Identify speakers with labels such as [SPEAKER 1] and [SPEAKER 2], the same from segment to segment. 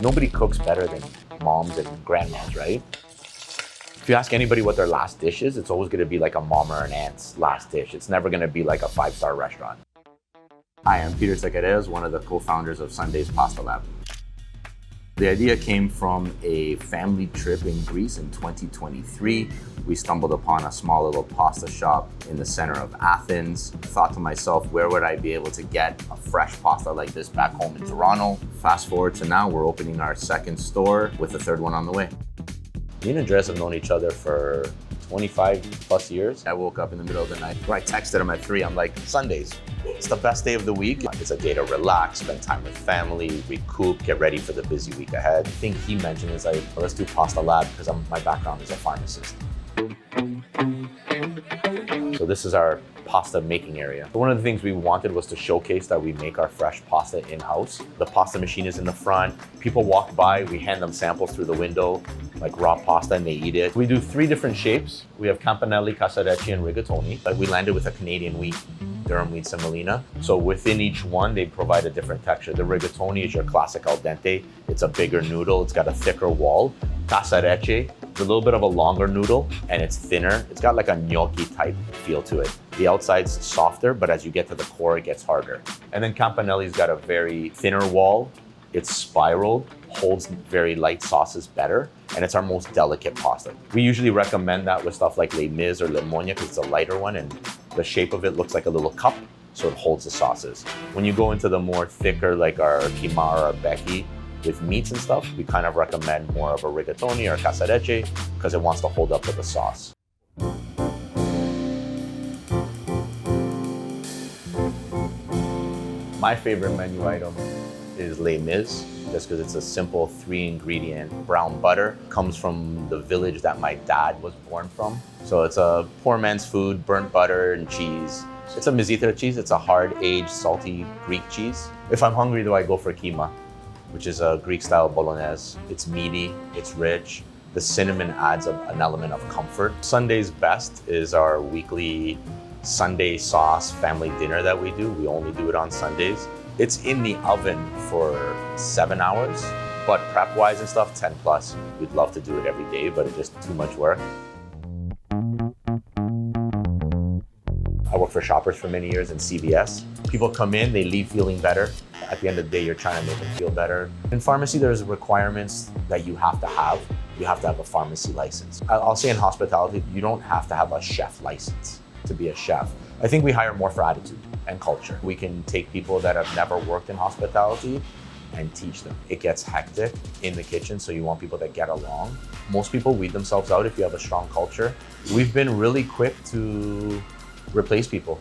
[SPEAKER 1] Nobody cooks better than moms and grandmas, right? If you ask anybody what their last dish is, it's always gonna be like a mom or an aunt's last dish. It's never gonna be like a 5-star restaurant. Hi, I'm Peter Tsekareas, one of the co-founders of Sunday's Pasta Lab. The idea came from a family trip in Greece in 2023. We stumbled upon a small little pasta shop in the center of Athens. Thought to myself, where would I be able to get a fresh pasta like this back home in Toronto? Fast forward to now, we're opening our second store with a third one on the way. Me and Andreas have known each other for 25 plus years. I woke up in the middle of the night where I texted him at 3. I'm like, Sundays, it's the best day of the week. It's a day to relax, spend time with family, recoup, get ready for the busy week ahead. The thing he mentioned is like, well, let's do Pasta Lab because my background is a pharmacist. So this is our pasta making area. One of the things we wanted was to showcase that we make our fresh pasta in-house. The pasta machine is in the front. People walk by, we hand them samples through the window, like raw pasta, and they eat it. We do 3 different shapes. We have campanelli, casarecci, and rigatoni. But we landed with a Canadian wheat, durum wheat semolina. So within each one, they provide a different texture. The rigatoni is your classic al dente. It's a bigger noodle. It's got a thicker wall. Casarecci, it's a little bit of a longer noodle and it's thinner. It's got like a gnocchi type feel to it. The outside's softer, but as you get to the core, it gets harder. And then campanelli's got a very thinner wall. It's spiraled, holds very light sauces better, and it's our most delicate pasta. We usually recommend that with stuff like Les Mis or Limonia because it's a lighter one and the shape of it looks like a little cup, so it holds the sauces. When you go into the more thicker, like our Kima or our Becky, with meats and stuff, we kind of recommend more of a rigatoni or casarecci because it wants to hold up to the sauce. My favorite menu item is Les Mis, just because it's a simple 3-ingredient brown butter. Comes from the village that my dad was born from. So it's a poor man's food, burnt butter and cheese. It's a mezitra cheese. It's a hard-aged, salty Greek cheese. If I'm hungry though, I go for Kima, which is a Greek-style bolognese. It's meaty, it's rich. The cinnamon adds an element of comfort. Sunday's Best is our weekly Sunday sauce family dinner that we do. We only do it on Sundays. It's in the oven for 7 hours, but prep-wise and stuff, 10 plus. We'd love to do it every day, but it's just too much work. I worked for Shoppers for many years in CVS. People come in, they leave feeling better. At the end of the day, you're trying to make them feel better. In pharmacy, there's requirements that you have to have. You have to have a pharmacy license. I'll say in hospitality, you don't have to have a chef license to be a chef. I think we hire more for attitude and culture. We can take people that have never worked in hospitality and teach them. It gets hectic in the kitchen, so you want people that get along. Most people weed themselves out if you have a strong culture. We've been really quick to replace people.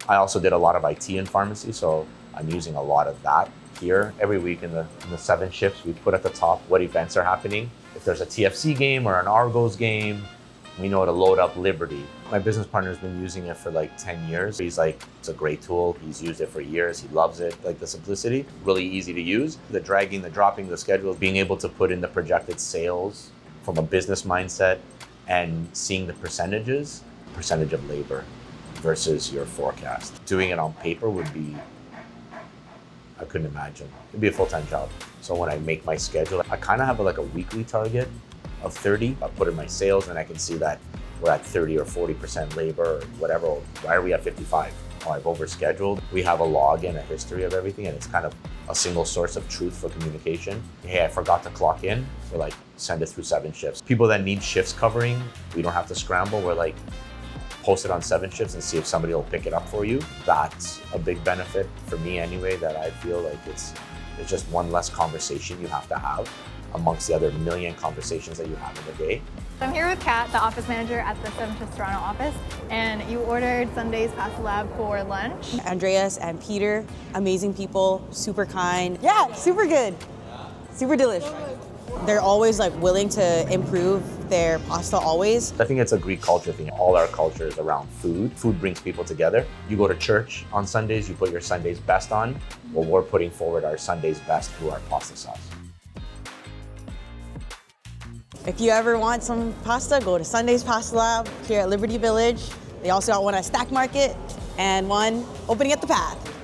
[SPEAKER 1] I also did a lot of IT in pharmacy, so I'm using a lot of that here. Every week in the 7 shifts, we put at the top what events are happening. If there's a TFC game or an Argos game, we know to load up Liberty. My business partner's been using it for like 10 years. He's like, it's a great tool. He's used it for years. He loves it. Like the simplicity, really easy to use. The dragging, the dropping, the schedule, being able to put in the projected sales from a business mindset and seeing the percentage of labor versus your forecast. Doing it on paper would be, I couldn't imagine. It'd be a full-time job. So when I make my schedule, I kind of have like a weekly target of 30. I put in my sales and I can see that we're at 30 or 40% labor or whatever. Why are we at 55? Oh, I've overscheduled. We have a log and a history of everything, and it's kind of a single source of truth for communication. Hey, I forgot to clock in. We're like, send it through 7 shifts. People that need shifts covering, we don't have to scramble. We're like, post it on 7 shifts and see if somebody will pick it up for you. That's a big benefit for me anyway, that I feel like it's just one less conversation you have to have amongst the other million conversations that you have in a day.
[SPEAKER 2] I'm here with Kat, the office manager at the 7 Shifts Toronto office, and you ordered Sunday's Pasta Lab for lunch.
[SPEAKER 3] Andreas and Peter, amazing people, super kind. Yeah, super good, super delicious. They're always like willing to improve their pasta always.
[SPEAKER 1] I think it's a Greek culture thing. All our culture is around food. Food brings people together. You go to church on Sundays, you put your Sunday's best on. Well, we're putting forward our Sunday's best through our pasta sauce.
[SPEAKER 3] If you ever want some pasta, go to Sunday's Pasta Lab here at Liberty Village. They also got one at Stackt Market. and one opening at the path.